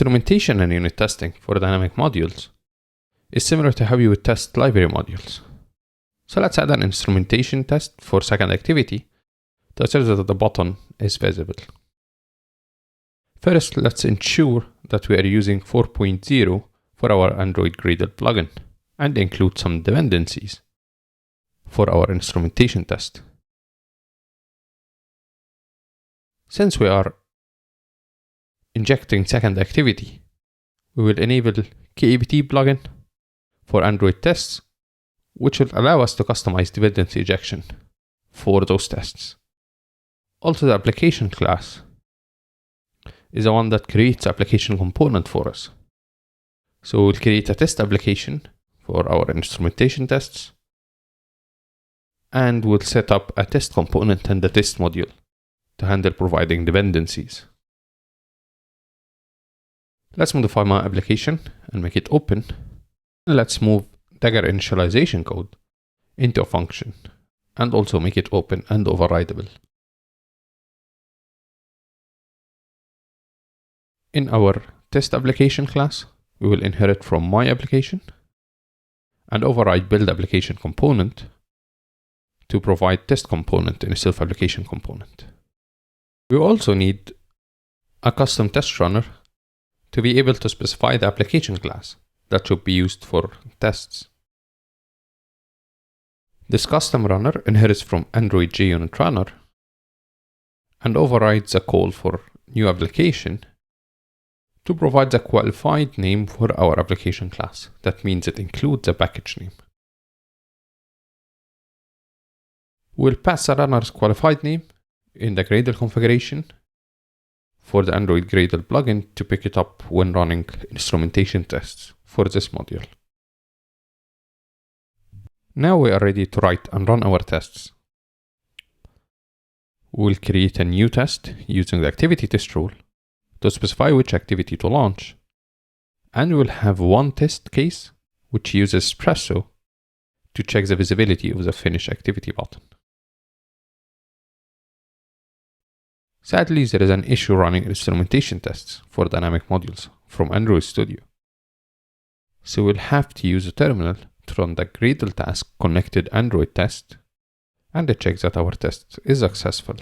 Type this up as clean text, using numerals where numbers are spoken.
Instrumentation and unit testing for dynamic modules is similar to how you would test library modules. So let's add an instrumentation test for second activity to assure that the button is visible. First, let's ensure that we are using 4.0 for our Android Gradle plugin and include some dependencies for our instrumentation test. Since we are injecting second activity, we will enable KEBT plugin for Android tests, which will allow us to customize dependency injection for those tests. Also, the application class is the one that creates application component for us. So we'll create a test application for our instrumentation tests, and we'll set up a test component in the test module to handle providing dependencies. Let's modify my application and make it open. Let's move Dagger initialization code into a function and also make it open and overridable. In our test application class, we will inherit from my application and override build application component to provide test component in a self-application component. We also need a custom test runner to be able to specify the application class that should be used for tests. This custom runner inherits from Android JUnit runner and overrides a call for new application to provide the qualified name for our application class. That means it includes a package name. We'll pass the runner's qualified name in the Gradle configuration for the Android Gradle plugin to pick it up when running instrumentation tests for this module. Now we are ready to write and run our tests. We'll create a new test using the activity test rule to specify which activity to launch, and we'll have one test case which uses espresso to check the visibility of the finish activity button. Sadly, there is an issue running instrumentation tests for dynamic modules from Android Studio. So we'll have to use a terminal to run the Gradle task connected Android test and check that our test is successful.